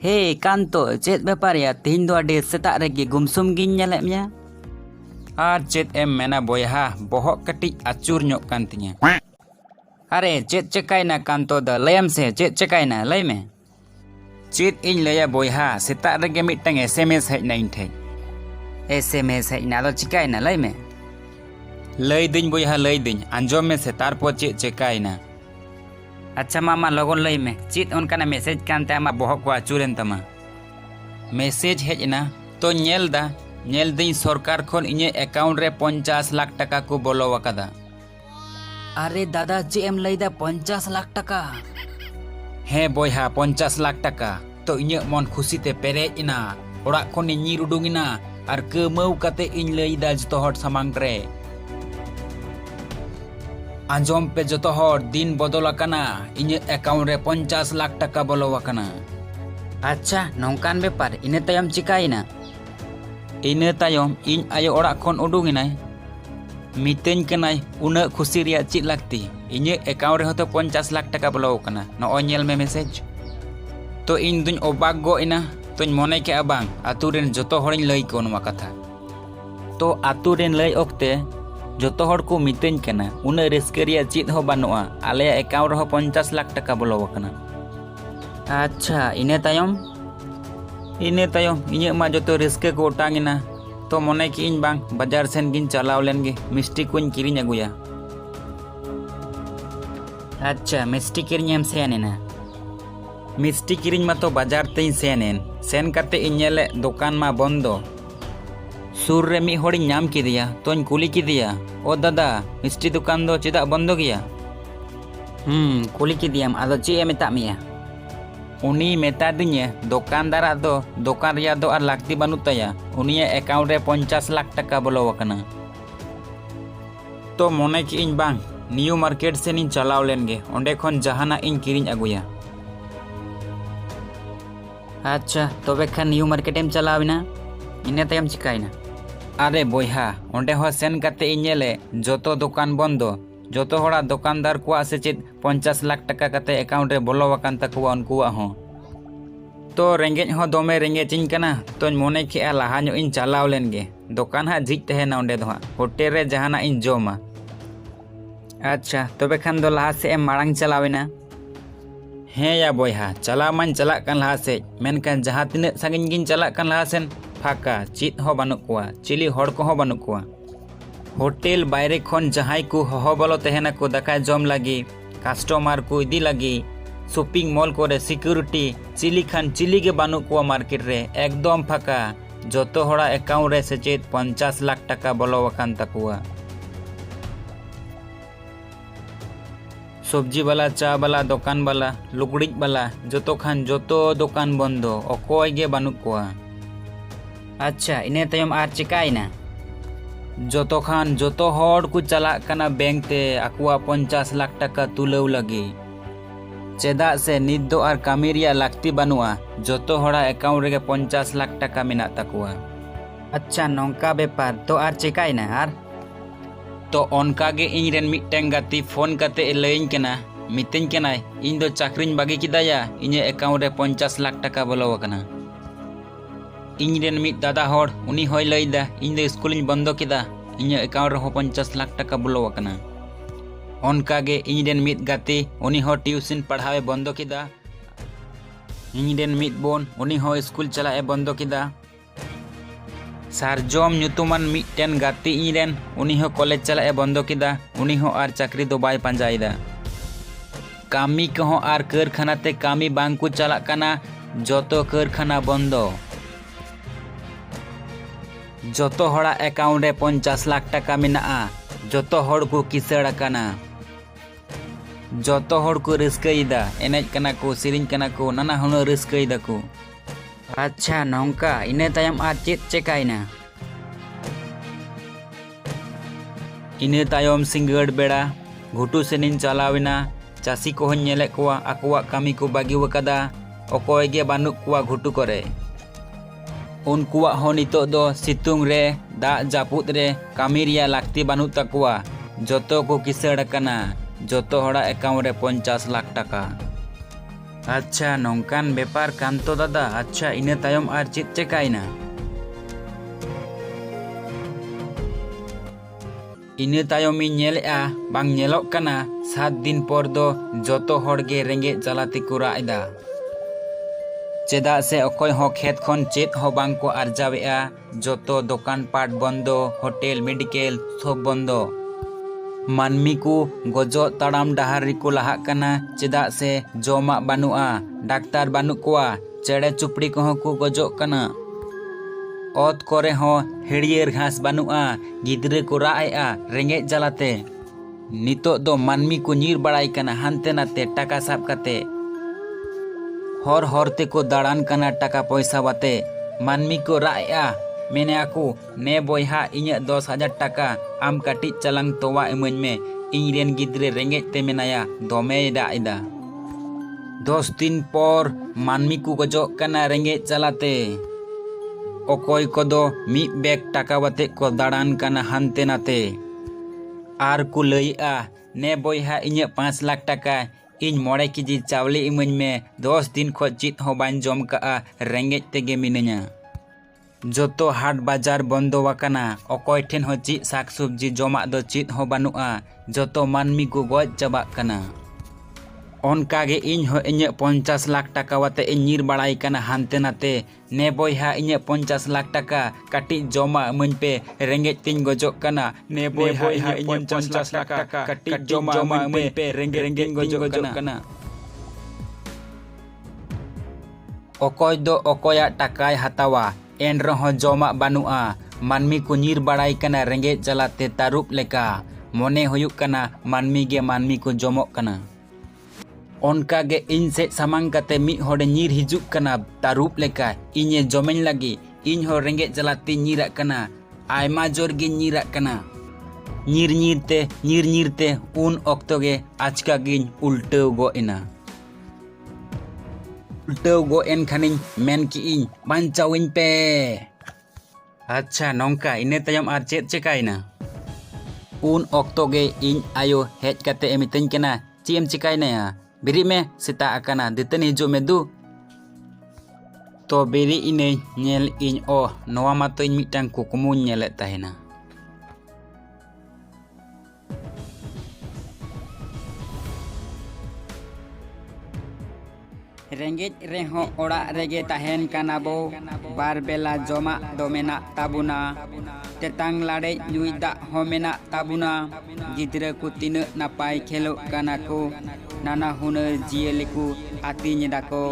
Hei Kanto, chet बेपार या तीन दो आडे सेता रेगी गुमसुम गिन nyelek mya? Ar chet mena boyha bohok ketik acur nyok kan tinya. Are chet cekaina Kanto da layam se chet cekaina lay me. Chet in laya boyha setak rege mitang SMS hej na inthe. SMS hej na do cekaina lay me. Lay din boyha lay din anjom me se tarpo chet cekaina. अच्छा मामा लोगों लई में चित उनका ना message कांते आमा बोहक को आचुरेन तमा मैसेज हेज ना तो nyel दिन सरकार खन इnye अकाउंट रे 50 लाख टका को बोलो वकादा. अरे दादा चे एम लई दा 50 लाख टका हे बोयहा 50 लाख टका तो इnye मन खुशी ते पेरेज इना ओड़ा खन इनी रुडुंगिना आर केमौ कते इन लई दा जतो हट सामांग रे आंजोम पे जतो हर दिन बदल आकाना इnye अकाउंट रे 50 लाख टका बोलो आकाना. अच्छा नौकान बेपार इने तयम चिकाइना इने तायम इन आयो ओड़ा खन उडुंगिनाय मितेन कनाय उना खुशी रिया चित लागती इnye अकाउंट रे हतो 50 लाख टका बोलो आकाना नॉय नेल में मैसेज तो इन दुन ओबाक गो इना तोñ मने के अबांग आतु रेन जतो हरिन लई को नवा कथा तो आतु रेन लई ओक्ते जोतो हर को मितेन कना उना रिस्करिया चित हो बानुआ आले अकाउंट हो 50 लाख टका बोलो वकना. अच्छा इने तायम इने मा जोतो रिस्के को ओटांगिना तो मने कि इन बांग बाजार सेन गिन चलाव लेनगे मिस्टी कोñ किरिñ अगुया. अच्छा मिस्टी किरिñ सेनेना मिस्टी किरिñ मा तो बाजार तेñ सेन कते इनेले दुकान मा बंदो सुर रे मी होड़ी नाम किदिया तोñ कुली किदिया ओ दादा मिस्टी दुकान दो चेदा बंदो गया. कुली किदियाम आदो चे ए मेता मिया उनी मेता दिnye दुकानदार दो दुकान रिया दो आर लागती बानुत तया उनिया अकाउंट रे 50 लाख टका बोलो वकना. तो मने कि इन बांग न्यू मार्केट से इन चलाव लेनगे ओंडे खन जहाना इन किरिñ अगुया. अच्छा तबे खान न्यू मार्केट एम चलाविना इने तयम चिकाइना. अरे बोयहा ओंडे हो सेन कते इनेले जोतो दुकान बंदो जोतो होड़ा दुकानदार को से चेत 50 लाख टका कते अकाउंट रे बोलो वकान तकुआ उनकुआ हो तो रेंगेज हो दोमे रेंगेजिñ कना तोñ मने कि लाहा ᱧᱚᱜ इन चलाव लेनगे दुकान हा झिक तहेना ओंडे दो होटल रे जहाना इन जोमा. अच्छा तबे खान दो लाहा से एम मारांग चलावेना. हे या बोयहा चला मान चला कान लाहा से मेनकान जहां तिने सागिñ गिन चला कान लाहा सेन फाका चित हो बानुक कुआ चिली हड़ को हो बानुक कुआ. होटल बायरे खन जहाई को हो बोलो तहेना को दाका जम लगी कास्टमार को इदी लगी शॉपिंग मॉल को रे सिक्योरिटी चिली खान चिली के बानुक कुआ मार्केट रे एकदम फाका जोतो होड़ा अकाउंट रे से चेत 50 लाख टका बोलो वकान तकुआ. सब्जी वाला चा वाला दुकान वाला लुगड़िज वाला जोतो खान जोतो दुकान बंदो अकोय गे बानुक कुआ. अच्छा इने तयम आर चिकाइना जोतो खान जोतो हड़ को चला कना बैंक ते आकुआ 50 लाख टका तुलव लगी चेदा से नित दो आर कामी रिया लागती बानुआ जोतो हड़ा अकाउंट रे 50 लाख टका मेना तकुआ. अच्छा नौका बेपार तो आर चिकाइना आर तो ओनका गे इन रेन मिटटें गाती फोन कते लईñ कना मितेñ कनाय इन दो चाकरिñ बागी किदाया इने अकाउंट रे 50 लाख टका बोलो वकना. इन रेन मिट दादा हड़ उनी होय लईदा इन दो स्कूलिñ बंदो किदा इने अकाउंट रे 50 लाख टका बोलो वकना. ओनका गे इन रेन मिट गाती उनी हो ट्यूशन पढ़ावे बंदो किदा इन रेन मिट बोन उनी हो स्कूल चलाए बंदो किदा. सारजोम ᱧᱩᱛᱩᱢᱟᱱ मिटटेन गाती इन रेन उनी हो कॉलेज चलाए बंदो किदा उनी हो आर चाकरी दो बाय पांजाइदा. कामी को आर कारखाना ते कामी बांग को चला कना जोतो कारखाना बंदो जोतो हड़ा अकाउंट रे 50 लाख टका मेना जोतो हड़ को किसड़ कना जोतो हड़ को रिस्कईदा एनेज कना को सिरिñ कना को नाना हुनर रिस्कईदा को. अच्छा नौका इने तयम आर चित चेकाइना इने तायम सिंगड़ बेड़ा घुटू सेनिन चलाविना चासी को नेले कुआ आकुआ कामी को बागी वकादा अकोय गे बानुक कुआ घुटू करे उनकुआ हो नितो दो सितुंग रे दा जापुत रे कामी रिया लागती बानुक तकुआ जोतो को किसड़ कना जोतो हड़ा अकाउंट रे 50 लाख टका. अच्छा नौकान बेपार कान तो दादा। अच्छा इना तायम आर चेद चेकायना? इना तायम इन नेलेआ बांग नेलोग काना 7 दिन पर दो जोतो हर गे रेंगे जालाते को राग एदा। चेदा से अकोय हो खेत खन चेद हो बांग को आरजावेआ। जोतो दुकान पाट बंदो, होटेल मेडिकल सब बंदो। मानमी को गजो ताड़ाम डाहार रिको लाहा काना चेदा से जोमा बानुआ, डाक्तार बानु कोआ, चेड़े चुपड़ी को को गजो काना। ओत करे हो हेड़ियर घास बानुआ, गिद्रे को राएआ रेंगे जालाते। नितो दो मानमी को नीर बड़ाई काना हानते नाते टाका साब काते। हर हरते को दाड़ान काना टाका पैसा बाते। मानमी को राएआ मेने आकू ने बोयहा इन्या 10,000 टाका आम काटी चलांग तोवा इमन में इन रेन गिद्रे रेंगे ते मेनाया दोमे दाएदा। 10 दिन पर मानमी को गजो काना रेंगे चलाते। ओकोय को दो मी बैग टाका बाते को दाड़ान काना हानते नाते। आर को लइआ ने बोयहा इन्या 5 लाख टाका इन 9 केजी चावले इमन में 10 दिन खो चित हो बान जम का रेंगे तेगे मिनया। जोतो हाट बाजार बंदो वाकाना अकोय ठेन हो चीज साग सब्जी जमा दो चीज हो बानुआ। जोतो मानमी को गज चाबा काना। ओनकागे इन हो इन्या 50 लाख टाका वाते इन नीर बड़ाई काना हानते नाते। ने बोयहा इन्या 50 लाख टाका काटी जमा मन पे रेंगे तीन गजो काना। ने बोयहा इन्या 50 लाख टाका काटी जमा मन पे रेंगे तीन गजो काना। अकोय दो अकोया टाकाय हतावा एन रहो जमा बानुआ। मानमी को नीर बड़ाई काना रेंगे जलाते तारुप लेका। मोने हुयुक काना मानमी गे मानमी को जमोक काना। ओनका गे इन से सामांग काते मी होड़े नीर हिजुक काना तारुप लेका। इन्हे जमेन लगी इन हो रेंगे जलाते नीरा काना। आयमा जोर गे नीरा काना। नीर नीरते उन ऑक्तो गे आचका गिन उल्टो गो इना। उल्टो गो एन खानिन मेन की इन बांचाविन पे। अच्छा नौका इने तायम आर चेद चेकायना? उन ऑक्तो गे इन आयो हेज काते एमितन केना चीम चिकायनाया बिरी में सेता आकाना दितन हिजो में दु। तो बिरी इने नेल इन ओ नोवा मातो इन मिटांग कुकुमु नेले ताहेना। रेंगेज रेहो ओड़ा रेगे ताहेन काना बो। बार बेला जमा दो मेना ताबुना। तेतांग लाड़े नुई दा हो मेना ताबुना। गिद्रे को तीन नापाय खेलो काना को। नाना हुनर जियेली को आतिन दाको।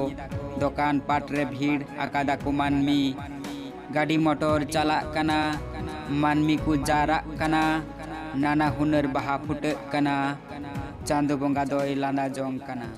दुकान पाट रे भीड़ आकादा को मानमी। गाड़ी मोटर चला काना। मानमी को जारा काना। नाना हुनर बाहा फुट काना। चांदो बंगा दोय लाना जोंग काना।